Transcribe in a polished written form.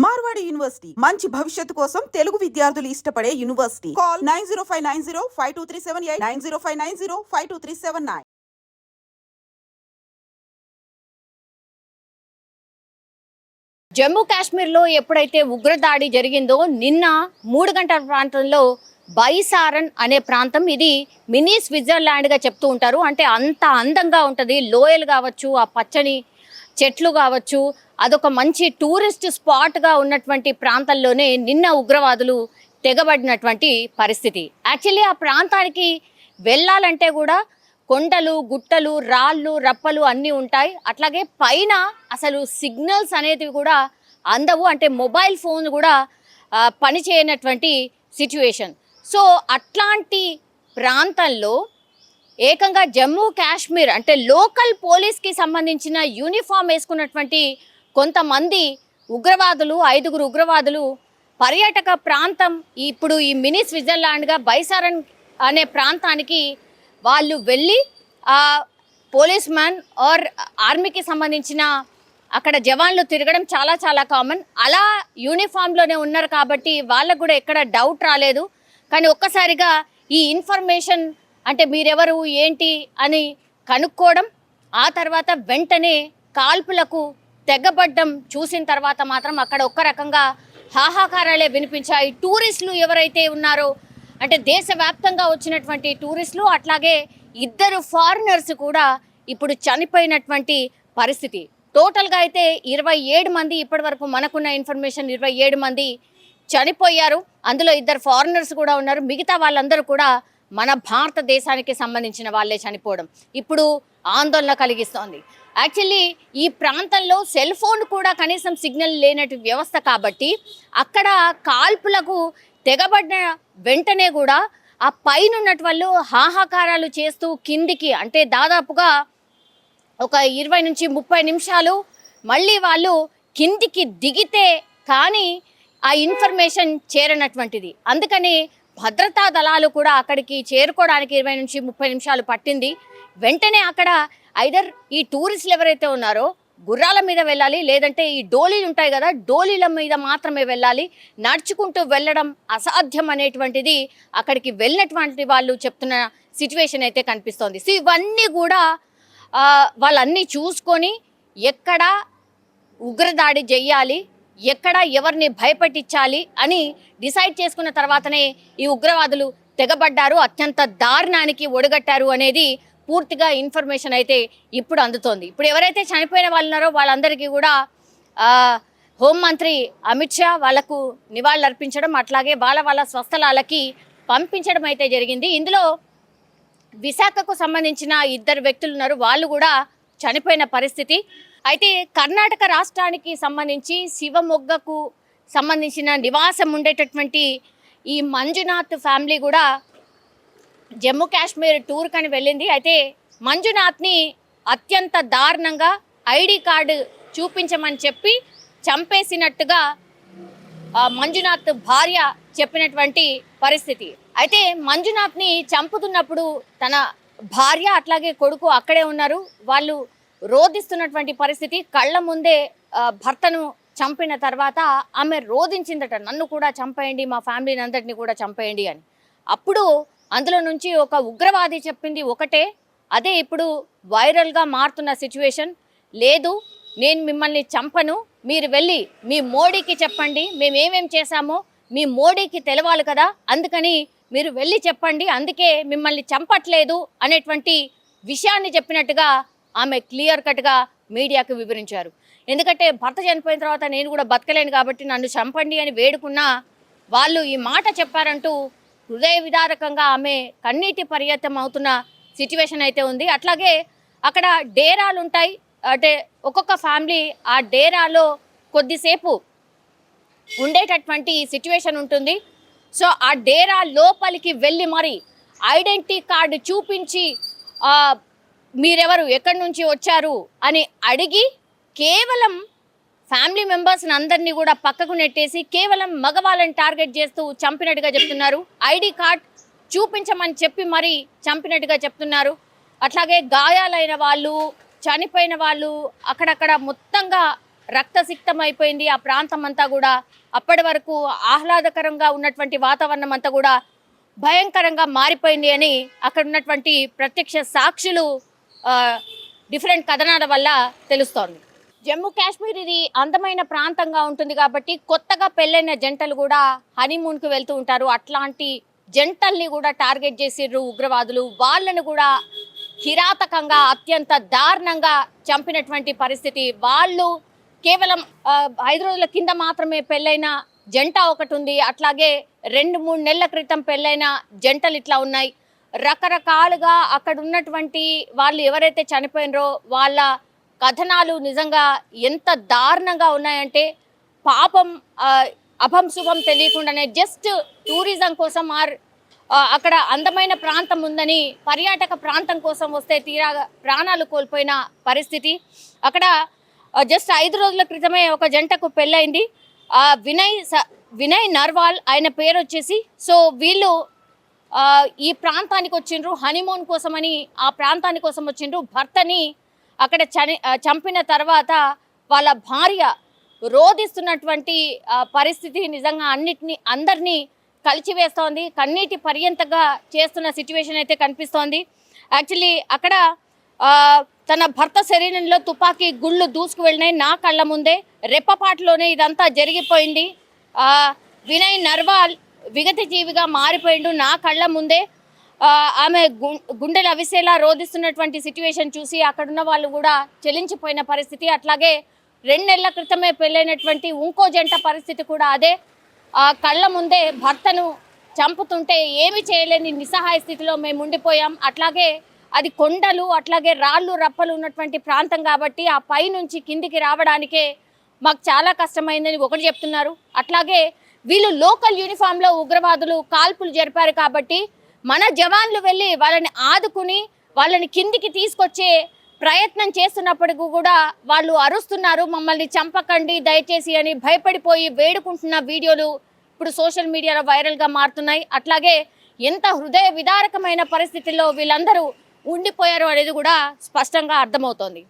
Marwadi university మంచి భవిష్యత్తు కోసం తెలుగు విద్యార్థులు ఇష్టపడే యూనివర్సిటీ. కాల్ 9059052378 9059052379. జమ్మూ కాశ్మీర్లో ఎప్పుడైతే ఉగ్రదాడి జరిగిందో నిన్న 3 గంటల ప్రాంతంలో బైసారన్ అనే ప్రాంతం, ఇది మినీ స్విట్జర్లాండ్గా చెప్తూ ఉంటారు. అంటే అంత అందంగా ఉంటుంది. లోయలు కావచ్చు, ఆ పచ్చని చెట్లు కావచ్చు, అదొక మంచి టూరిస్ట్ స్పాట్గా ఉన్నటువంటి ప్రాంతంలోనే నిన్న ఉగ్రవాదులు తెగబడినటువంటి పరిస్థితి. యాక్చువల్లీ ఆ ప్రాంతానికి వెళ్ళాలంటే కూడా కొండలు, గుట్టలు, రాళ్ళు, రప్పలు అన్నీ ఉంటాయి. అట్లాగే పైన అసలు సిగ్నల్స్ అనేటివి కూడా అందవు. అంటే మొబైల్ ఫోన్ కూడా పనిచేయనటువంటి సిచ్యువేషన్. సో అట్లాంటి ప్రాంతంలో ఏకంగా జమ్మూ కాశ్మీర్ అంటే లోకల్ పోలీస్కి సంబంధించిన యూనిఫామ్ వేసుకున్నటువంటి కొంతమంది ఉగ్రవాదులు, 5 ఉగ్రవాదులు పర్యాటక ప్రాంతం, ఇప్పుడు ఈ మినీ స్విట్జర్లాండ్గా బైసారన్ అనే ప్రాంతానికి వాళ్ళు వెళ్ళి ఆ పోలీస్ మ్యాన్ ఆర్ ఆర్మీకి సంబంధించిన అక్కడ జవాన్లు తిరగడం చాలా చాలా కామన్. అలా యూనిఫామ్లోనే ఉన్నారు కాబట్టి వాళ్ళకు కూడా ఎక్కడ డౌట్ రాలేదు. కానీ ఒక్కసారిగా ఈ ఇన్ఫర్మేషన్ అంటే మీరెవరు ఏంటి అని కనుక్కోవడం, ఆ తర్వాత వెంటనే కాల్పులకు తెగబడ్డం చూసిన తర్వాత మాత్రం అక్కడ ఒక్క రకంగా హాహాకారాలే వినిపించాయి. టూరిస్టులు ఎవరైతే ఉన్నారో అంటే దేశవ్యాప్తంగా వచ్చినటువంటి టూరిస్టులు, అట్లాగే 2 ఫారినర్స్ కూడా ఇప్పుడు చనిపోయినటువంటి పరిస్థితి. టోటల్గా అయితే 27 మంది, ఇప్పటి వరకు మనకున్న ఇన్ఫర్మేషన్ 27 మంది చనిపోయారు. అందులో 2 ఫారినర్స్ కూడా ఉన్నారు. మిగతా వాళ్ళందరూ కూడా మన భారతదేశానికి సంబంధించిన వాళ్ళే చనిపోవడం ఇప్పుడు ఆందోళన కలిగిస్తోంది. యాక్చువల్లీ ఈ ప్రాంతంలో సెల్ ఫోన్ కూడా కనీసం సిగ్నల్ లేనట్టు వ్యవస్థ కాబట్టి అక్కడ కాల్పులకు తెగబడిన వెంటనే కూడా ఆ పైన ఉన్నటువంటి వాళ్ళు హాహాకారాలు చేస్తూ కిందికి, అంటే దాదాపుగా ఒక 20 నుంచి 30 నిమిషాలు మళ్ళీ వాళ్ళు కిందికి దిగితే కానీ ఆ ఇన్ఫర్మేషన్ చేరనటువంటిది. అందుకని భద్రతా దళాలు కూడా అక్కడికి చేరుకోవడానికి 20 నుంచి 30 నిమిషాలు పట్టింది. వెంటనే అక్కడ ఐదర్ ఈ టూరిస్టులు ఎవరైతే ఉన్నారో గుర్రాల మీద వెళ్ళాలి, లేదంటే ఈ డోలీలు ఉంటాయి కదా, డోలీల మీద మాత్రమే వెళ్ళాలి. నడుచుకుంటూ వెళ్ళడం అసాధ్యం అనేటువంటిది అక్కడికి వెళ్ళినటువంటి వాళ్ళు చెప్తున్న సిచ్యువేషన్ అయితే కనిపిస్తోంది. సో ఇవన్నీ కూడా వాళ్ళన్నీ చూసుకొని ఎక్కడ ఉగ్రదాడి చెయ్యాలి, ఎక్కడ ఎవరిని భయపెట్టించాలి అని డిసైడ్ చేసుకున్న తర్వాతనే ఈ ఉగ్రవాదులు తెగబడ్డారు, అత్యంత దారుణానికి ఒడిగట్టారు అనేది పూర్తిగా ఇన్ఫర్మేషన్ అయితే ఇప్పుడు అందుతోంది. ఇప్పుడు ఎవరైతే చనిపోయిన వాళ్ళు ఉన్నారో వాళ్ళందరికీ కూడా హోంమంత్రి అమిత్ షా వాళ్లకు నివాళులు అర్పించడం, అట్లాగే వాళ్ళ స్వస్థలాలకి పంపించడం అయితే జరిగింది. ఇందులో విశాఖకు సంబంధించిన 2 వ్యక్తులు ఉన్నారు, వాళ్ళు కూడా చనిపోయిన పరిస్థితి. అయితే కర్ణాటక రాష్ట్రానికి సంబంధించి శివమొగ్గకు సంబంధించిన నివాసం ఉండేటటువంటి ఈ మంజునాథ్ ఫ్యామిలీ కూడా జమ్మూ కాశ్మీర్ టూర్ కని వెళ్ళింది. అయితే మంజునాథ్ని అత్యంత దారుణంగా ఐడి కార్డు చూపించమని చెప్పి చంపేసినట్టుగా మంజునాథ్ భార్య చెప్పినటువంటి పరిస్థితి. అయితే మంజునాథ్ని చంపుతున్నప్పుడు తన భార్య అట్లాగే కొడుకు అక్కడే ఉన్నారు. వాళ్ళు రోధిస్తున్నటువంటి పరిస్థితి. కళ్ళ ముందే భర్తను చంపిన తర్వాత ఆమె రోధించిందట, నన్ను కూడా చంపేయండి, మా ఫ్యామిలీని అందరినీ కూడా చంపేయండి అని. అప్పుడు అందులో నుంచి ఒక ఉగ్రవాది చెప్పింది ఒకటే, అదే ఇప్పుడు వైరల్గా మారుతున్న సిచ్యువేషన్. లేదు, నేను మిమ్మల్ని చంపను, మీరు వెళ్ళి మీ మోడీకి చెప్పండి, మేమేమేం చేశామో మీ మోడీకి తెలవాలి కదా, అందుకని మీరు వెళ్ళి చెప్పండి, అందుకే మిమ్మల్ని చంపట్లేదు అనేటువంటి విషయాన్ని చెప్పినట్టుగా ఆమె క్లియర్ కట్గా మీడియాకు వివరించారు. ఎందుకంటే భర్త చనిపోయిన తర్వాత నేను కూడా బతకలేను కాబట్టి నన్ను చంపండి అని వేడుకున్నా వాళ్ళు ఈ మాట చెప్పారంటూ హృదయ విదారకంగా ఆమె కన్నీటి పర్యంతం అవుతున్న సిచ్యువేషన్ అయితే ఉంది. అట్లాగే అక్కడ డేరాలు ఉంటాయి, అంటే ఒక్కొక్క ఫ్యామిలీ ఆ డేరాలో కొద్దిసేపు ఉండేటటువంటి సిచ్యువేషన్ ఉంటుంది. సో ఆ డేరా లోపలికి వెళ్ళి మరి ఐడెంటిటీ కార్డు చూపించి మీరెవరు, ఎక్కడి నుంచి వచ్చారు అని అడిగి కేవలం ఫ్యామిలీ మెంబర్స్ని అందరినీ కూడా పక్కకు నెట్టేసి కేవలం మగవాళ్ళని టార్గెట్ చేస్తూ చంపినట్టుగా చెప్తున్నారు. ఐడి కార్డ్ చూపించమని చెప్పి మరి చంపినట్టుగా చెప్తున్నారు. అట్లాగే గాయాలైన వాళ్ళు, చనిపోయిన వాళ్ళు అక్కడక్కడ మొత్తంగా రక్తసిక్తం అయిపోయింది ఆ ప్రాంతం అంతా కూడా. అప్పటి వరకు ఆహ్లాదకరంగా ఉన్నటువంటి వాతావరణం అంతా కూడా భయంకరంగా మారిపోయింది అని అక్కడ ఉన్నటువంటి ప్రత్యక్ష సాక్షులు డిఫరెంట్ కథనాల వల్ల తెలుస్తోంది. జమ్మూ కాశ్మీర్ ఇది అందమైన ప్రాంతంగా ఉంటుంది కాబట్టి కొత్తగా పెళ్ళైన జంటలు కూడా హనీమూన్కి వెళ్తూ ఉంటారు. అట్లాంటి జంటల్ని కూడా టార్గెట్ చేసిర్రు ఉగ్రవాదులు. వాళ్ళను కూడా కిరాతకంగా అత్యంత దారుణంగా చంపినటువంటి పరిస్థితి. వాళ్ళు కేవలం 5 రోజుల కింద మాత్రమే పెళ్ళైన జంట ఒకటి ఉంది. అట్లాగే 2-3 నెలల క్రితం పెళ్ళైన జంటలు ఇట్లా ఉన్నాయి. రకరకాలుగా అక్కడ ఉన్నటువంటి వాళ్ళు ఎవరైతే చనిపోయినరో వాళ్ళ కథనాలు నిజంగా ఎంత దారుణంగా ఉన్నాయంటే, పాపం అభం శుభం తెలియకుండానే జస్ట్ టూరిజం కోసం అక్కడ అందమైన ప్రాంతం ఉందని పర్యాటక ప్రాంతం కోసం వస్తే తీరా ప్రాణాలు కోల్పోయిన పరిస్థితి. అక్కడ జస్ట్ 5 రోజుల క్రితమే ఒక జంటకు పెళ్ళైంది. వినయ్ నర్వాల్ ఆయన పేరు వచ్చేసి. సో వీళ్ళు ఈ ప్రాంతానికి వచ్చిండ్రు హనీమూన్ కోసమని, ఆ ప్రాంతాని కోసం వచ్చిండ్రు. భర్తని అక్కడ చంపిన తర్వాత వాళ్ళ భార్య రోధిస్తున్నటువంటి పరిస్థితి నిజంగా అందరినీ కలిచివేస్తోంది. కన్నీటి పర్యంతగా చేస్తున్న సిచ్యువేషన్ అయితే కనిపిస్తోంది. యాక్చువల్లీ అక్కడ తన భర్త శరీరంలో తుపాకీ గుళ్ళు దూసుకు వెళ్ళినాయి నా కళ్ళ ముందే. రెప్పపాటులోనే ఇదంతా జరిగిపోయింది. వినయ్ నర్వాల్ విగత జీవిగా మారిపోయిండు నా కళ్ళ ముందే. ఆమె గుండెలు అవిసేలా రోధిస్తున్నటువంటి సిచ్యువేషన్ చూసి అక్కడున్న వాళ్ళు కూడా చెలించిపోయిన పరిస్థితి. అట్లాగే 2 నెలల క్రితమే పెళ్ళైనటువంటి ఇంకో జంట పరిస్థితి కూడా అదే. కళ్ళ ముందే భర్తను చంపుతుంటే ఏమి చేయలేని నిస్సహాయ స్థితిలో మేము ఉండిపోయాం. అట్లాగే అది కొండలు, అట్లాగే రాళ్ళు రప్పలు ఉన్నటువంటి ప్రాంతం కాబట్టి ఆ పై నుంచి కిందికి రావడానికే మాకు చాలా కష్టమైందని ఒకటి చెప్తున్నారు. అట్లాగే వీళ్ళు లోకల్ యూనిఫామ్లో ఉగ్రవాదులు కాల్పులు జరిపారు కాబట్టి మన జవాన్లు వెళ్ళి వాళ్ళని ఆదుకుని వాళ్ళని కిందికి తీసుకొచ్చే ప్రయత్నం చేస్తున్నప్పటికీ కూడా వాళ్ళు అరుస్తున్నారు, మమ్మల్ని చంపకండి దయచేసి అని భయపడిపోయి వేడుకుంటున్న వీడియోలు ఇప్పుడు సోషల్ మీడియాలో వైరల్గా మారుతున్నాయి. అట్లాగే ఎంత హృదయ విదారకమైన పరిస్థితుల్లో వీళ్ళందరూ ఉండిపోయారు అనేది కూడా స్పష్టంగా అర్థమవుతోంది.